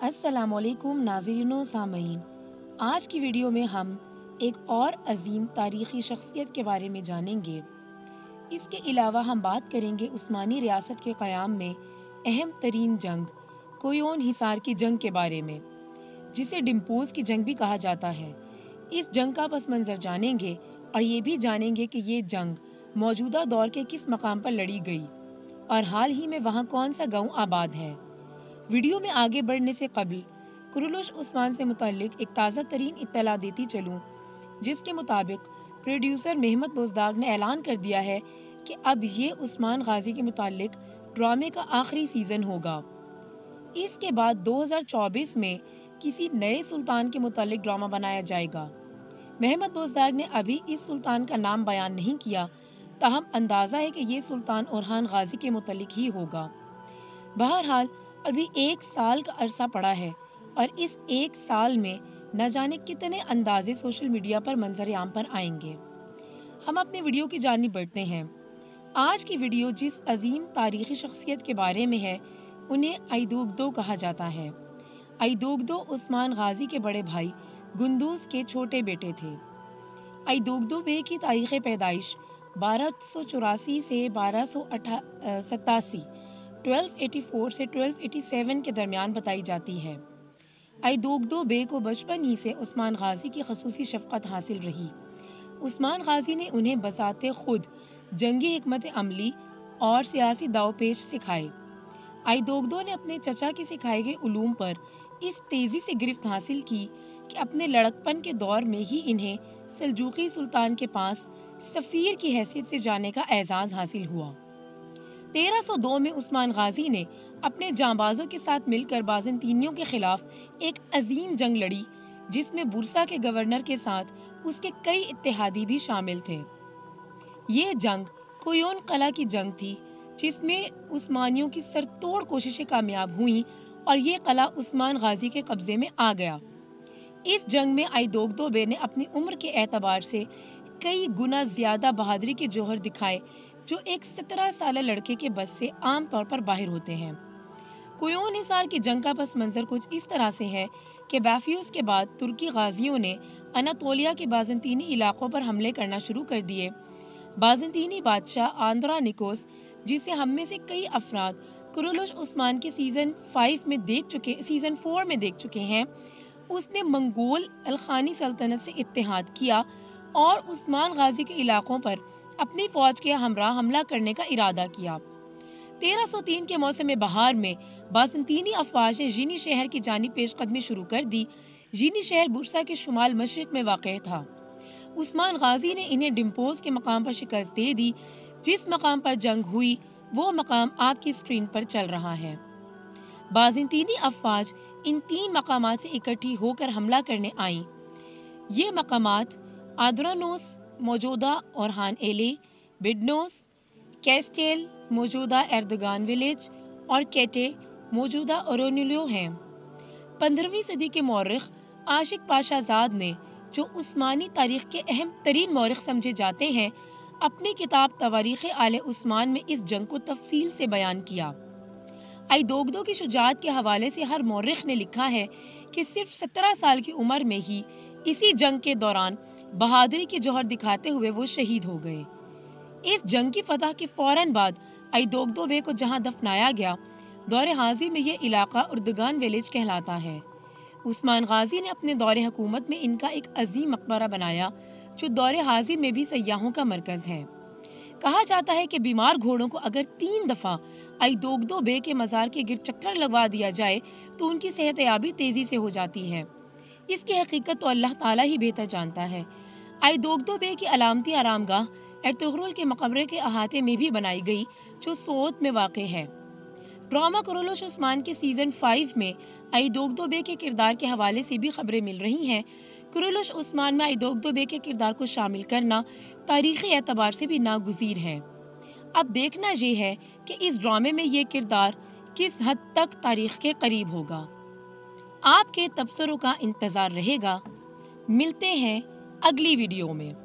अस्सलाम वालेकुम नाज़रीन व सामईन। आज की वीडियो में हम एक और अजीम तारीख़ी शख्सियत के बारे में जानेंगे। इसके अलावा हम बात करेंगे उस्मानी रियासत के क़याम में अहम तरीन जंग कोयोन हिसार की जंग के बारे में, जिसे डिम्पोज़ की जंग भी कहा जाता है। इस जंग का पस मंज़र जानेंगे और ये भी जानेंगे कि ये जंग मौजूदा दौर के किस मकाम पर लड़ी गई और हाल ही में वहाँ कौन सा गाँव आबाद है। वीडियो में आगे बढ़ने से कबल कुरुलुश उस्मान से मुतालिक एक ताज़ा तरीन इत्तला देती चलूँ, जिसके मुताबिक प्रोड्यूसर महमद बोजदाग ने ऐलान कर दिया है कि अब ये उस्मान गाजी के मुतालिक ड्रामे का आखिरी सीज़न होगा। इसके बाद 2024 में किसी नए सुल्तान के मुतालिक ड्रामा बनाया जाएगा। महमद बोजदाग ने अभी इस सुल्तान का नाम बयान नहीं किया, ताहम अंदाज़ा है कि ये सुल्तान ओरहान गाजी के मुतालिक ही होगा। बहरहाल अभी 1 साल का अरसा पड़ा है और इस 1 साल में न जाने कितने अंदाजे सोशल मीडिया पर मंजर आम पर आएंगे। हम अपने वीडियो की जानिब बढ़ते हैं। आज की वीडियो जिस अजीम तारीख़ी शख्सियत के बारे में है, उन्हें आइदोगदो कहा जाता है। आइदोगदो उस्मान गाजी के बड़े भाई गुंदूज के छोटे बेटे थे। आइदोगदो बे की तारीख़ पैदाइश 1284 से 1287 1284 से 1287 के दरमियान बताई जाती है। आइदोगदो बे को बचपन ही से उस्मान गाजी की खसूसी शफ़क़त हासिल रही। उस्मान गाजी ने उन्हें बसाते खुद जंगी हिकमत अमली और सियासी दावपेच सिखाए। आइदोगदो ने अपने चचा के सिखाए गए उलूम पर इस तेज़ी से गिरफ्त हासिल की कि अपने लड़कपन के दौर में ही इन्हें सल्जूकी सुल्तान के पास सफ़ीर की हैसियत से जाने का एजाज़ हासिल हुआ। 1302 में उस्मान गाजी ने अपने जांबाजों के साथ मिलकर बाज़ंतीनियों के खिलाफ एक अजीम जंग लड़ी, जिसमें बुरसा के गवर्नर के साथ उसके कई इत्तेहादी भी शामिल थे। ये जंग कोयोन कला की जंग थी, जिसमें उस्मानियों की सरतोड़ कोशिशें कामयाब हुईं और ये कला उस्मान गाजी के कब्जे में आ गया। इस जंग में आइदोगदो बे ने अपनी उम्र के एतबार से कई गुना ज्यादा बहादुरी के जौहर दिखाए, जो एक 17 साल लड़के के बस से आम तौर पर बाहर होते हैं। कोयोन हिसार की जंग का पस मंजर कुछ इस तरह से है कि बैफियूस के बाद तुर्की गाजियों ने अनातोलिया के बाज़ंतीनी इलाकों पर हमले करना शुरू कर दिए। बाज़ंतीनी बादशाह आंद्रोनिकोस, जिसे हम में से कई अफराद कुरुलुश उस्मान के सीज़न 4 में देख चुके हैं, उसने मंगोल अलखानी सल्तनत से इत्तेहाद किया और उस्मान गाजी के इलाकों पर अपनी फौज के हमरा हमला करने का इरादा किया। 1303 के मौसम बहार में बाज़ंतीनी अफवाज ने जीनी शहर की जानिब पेशकदमी शुरू कर दी। जीनी शहर बुरसा के शुमाल मशरिक में वाक़ था। उस्मान गाजी ने इन्हें डिम्पोज़ के मकाम पर शिकस्त दे दी। जिस मकाम पर जंग हुई वो मकाम आपकी स्क्रीन पर चल रहा है। बाज़ंतीनी अफवाज इन 3 मकामात से इकट्ठी होकर हमला करने आईं। ये मकामात आद्रानोस मौजूदा ओरहान एले, बिडनोस, कैस्टेल मौजूदा एर्दोगान विलेज और केटे मौजूदा ओरोनिलो हैं। 15वीं सदी के मौरख आशिक पाशाजाद ने, जो उस्मानी तारीख के अहम तरीन मौरख समझे जाते हैं, अपनी किताब तवारीख़ आले उस्मान में इस जंग को तफसील से बयान किया। आइदोगदो की शुजाअत के हवाले से हर मौरख ने लिखा है कि सिर्फ 17 साल की उम्र में ही इसी जंग के दौरान बहादुरी के जौहर दिखाते हुए वो शहीद हो गए। इस जंग की फतह के फौरन बाद आइदोगदो बे को जहां दफनाया गया, दौरे हाजिर में यह इलाका उर्दगान विलेज कहलाता है। उस्मान गाजी ने अपने दौरे हुकूमत में इनका एक अजीम मकबरा बनाया, जो दौरे हाजिर में भी सयाहों का मरकज है। कहा जाता है कि बीमार घोड़ों को अगर 3 दफ़ा आइदोगदो बे के मज़ार के गिर्द चक्कर लगवा दिया जाए तो उनकी सेहतयाबी तेजी से हो जाती है। इसकी हकीकत तो अल्लाह ताला ही बेहतर जानता है। आइदोगदो बे की अलामती आरामगाह एर्तुगरुल के मकबरे के अहाते में भी बनाई गई, जो सोत में वाक़ है। ड्रामा कुरुलुश उस्मान के सीज़न 5 में आइदोगदो बे के किरदार के हवाले से भी खबरें मिल रही हैं। कुरुलुश उस्मान में आइदोगदो बे के किरदार को शामिल करना तारीख़ी एतबार से भी नागुज़ीर है। अब देखना ये है कि इस ड्रामे में ये किरदार किस हद तक तारीख़ के करीब होगा। आपके तबसरों का इंतज़ार रहेगा। मिलते हैं अगली वीडियो में।